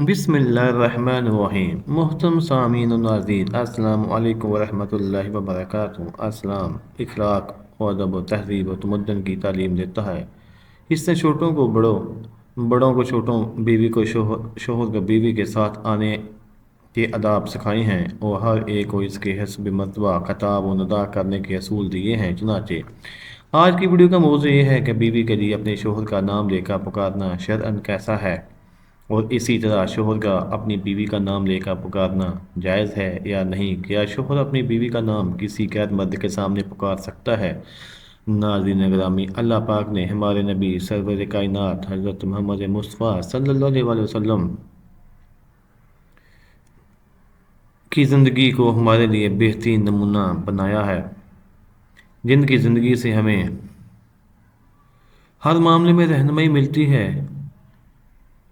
بسم اللہ الرحمن الرحیم محترم سامعین و ناظرین السلام علیکم ورحمۃ اللہ وبرکاتہ۔ اسلام اخلاق و ادب و تہذیب و تمدن کی تعلیم دیتا ہے۔ اس نے چھوٹوں کو بڑوں، بڑوں کو چھوٹوں، بیوی کو شوہر کو بیوی کے ساتھ آنے کے آداب سکھائے ہیں اور ہر ایک کو اس کے حسب مرتبہ خطاب و ندا کرنے کے اصول دیے ہیں۔ چنانچہ آج کی ویڈیو کا موضوع یہ ہے کہ بیوی کے لیے اپنے شوہر کا نام لے کر پکارنا شرعاً کیسا ہے، اور اسی طرح شوہر کا اپنی بیوی کا نام لے کر پکارنا جائز ہے یا نہیں۔ کیا شوہر اپنی بیوی کا نام کسی غیر مرد کے سامنے پکار سکتا ہے؟ ناظرین گرامی، اللہ پاک نے ہمارے نبی سرور کائنات حضرت محمد مصطفیٰ صلی اللہ علیہ وسلم کی زندگی کو ہمارے لیے بہترین نمونہ بنایا ہے، جن کی زندگی سے ہمیں ہر معاملے میں رہنمائی ملتی ہے۔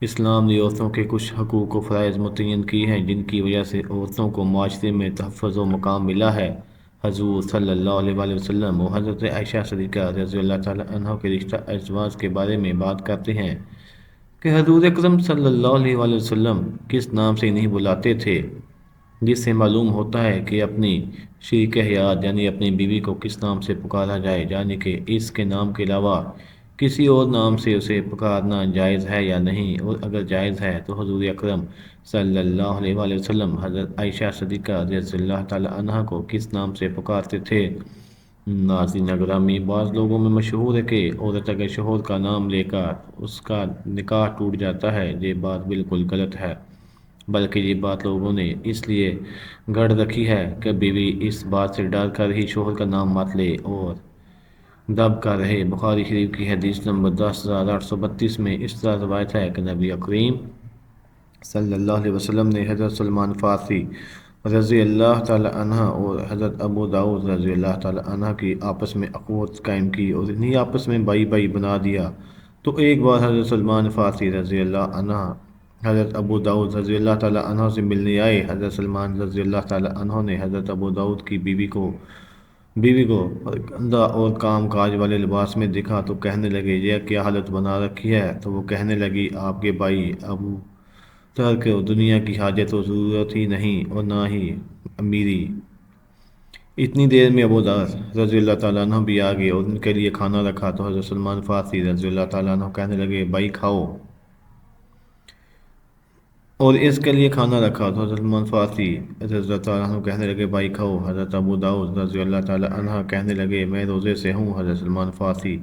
اسلام نے عورتوں کے کچھ حقوق و فرائض متعین کی ہیں، جن کی وجہ سے عورتوں کو معاشرے میں تحفظ و مقام ملا ہے۔ حضور صلی اللہ علیہ وسلم اور حضرت عائشہ صدیقہ رضی اللہ تعالی عنہ کے رشتہ ازواج کے بارے میں بات کرتے ہیں کہ حضور اکرم صلی اللہ علیہ وسلم کس نام سے انہیں بلاتے تھے، جس سے معلوم ہوتا ہے کہ اپنی شریک حیات یعنی اپنی بیوی کو کس نام سے پکارا جائے، یعنی کہ اس کے نام کے علاوہ کسی اور نام سے اسے پکارنا جائز ہے یا نہیں، اور اگر جائز ہے تو حضور اکرم صلی اللہ علیہ وسلم حضرت عائشہ صدیقہ رضی اللہ تعالی عنہ کو کس نام سے پکارتے تھے۔ ناظرین گرامی، بعض لوگوں میں مشہور ہے کہ عورت اگر شوہر کا نام لے کر اس کا نکاح ٹوٹ جاتا ہے، یہ بات بالکل غلط ہے، بلکہ یہ بات لوگوں نے اس لیے گڑھ رکھی ہے کہ بیوی اس بات سے ڈر کر ہی شوہر کا نام مت لے اور دب کر رہے۔ بخاری شریف کی حدیث نمبر 10,832 میں اس طرح روایت ہے کہ نبی کریم صلی اللہ علیہ وسلم نے حضرت سلمان فارسی رضی اللہ تعالی عنہ اور حضرت ابو داؤد رضی اللہ تعالی عنہ کی آپس میں اخوت قائم کی اور انہیں آپس میں بائی بائی بنا دیا۔ تو ایک بار حضرت سلمان فارسی رضی اللہ عنہ حضرت ابو داؤد رضی اللہ تعالی عنہ سے ملنے آئے۔ حضرت سلمان رضی اللہ تعالی عنہ نے حضرت ابو داؤد کی بیوی کو گندہ اور کام کاج والے لباس میں دیکھا تو کہنے لگے، یہ کیا حالت بنا رکھی ہے؟ تو وہ کہنے لگی، آپ کے بھائی ابو ذر کو دنیا کی حاجت و ضرورت ہی نہیں اور نہ ہی میری۔ اتنی دیر میں ابو ذر رضی اللہ تعالیٰ عنہ بھی آ گئے اور ان کے لیے کھانا رکھا تو حضرت سلمان فارسی رضی اللہ تعالیٰ عنہ کہنے لگے، بھائی کھاؤ، اور اس کے لیے کھانا رکھا تو حضرت سلمان فارسی رضی اللہ تعالیٰ عنہ کہنے لگے، بھائی کھاؤ۔ حضرت ابو داؤد رضی اللہ تعالیٰ عنہ کہنے لگے، میں روزے سے ہوں۔ حضرت سلمان فارسی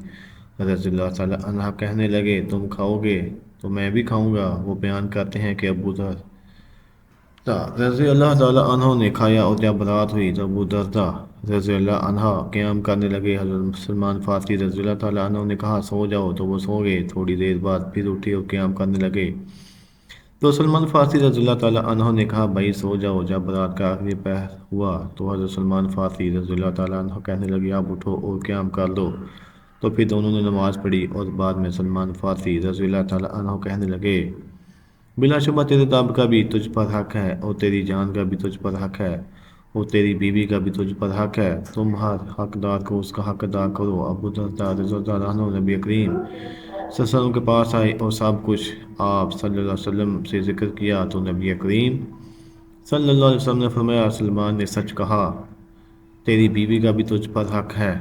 رضی اللہ تعالیٰ عنہ کہنے لگے، تم کھاؤ گے تو میں بھی کھاؤں گا۔ وہ بیان کرتے ہیں کہ ابو ذر رضی اللہ تعالیٰ عنہ نے کھایا اور جب رات ہوئی تو ابو دردہ رضی اللہ عنہ قیام کرنے لگے۔ حضرت سلمان فارسی رضی اللہ تعالیٰ عنہ نے کہا، سو جاؤ، تو وہ سو گئے۔ تھوڑی دیر بعد پھر اٹھے اور قیام کرنے لگے تو سلمان فارسی رضی اللہ تعالیٰ عنہ نے کہا، بھائی سو جاؤ۔ جب رات کا آخری پہر ہوا تو حضرت سلمان فارسی رضی اللہ تعالیٰ عنہ کہنے لگے، اب اٹھو اور قیام کر دو۔ تو پھر دونوں نے نماز پڑھی اور بعد میں سلمان فارسی رضی اللہ تعالیٰ عنہ کہنے لگے، بلا شبہ تیرے رب کا بھی تجھ پر حق ہے اور تیری جان کا بھی تجھ پر حق ہے اور تیری بیوی کا بھی تجھ پر حق ہے، تم ہر حقدار کو اس کا حق ادا کرو۔ ابو درداء رضی اللہ عنہ نبی کریم صلی اللہ علیہ وسلم کے پاس آئے اور سب کچھ آپ صلی اللہ علیہ وسلم سے ذکر کیا تو نبی کریم صلی اللہ علیہ وسلم نے فرمایا، سلمان نے سچ کہا، تیری بیوی کا بھی تجھ پر حق ہے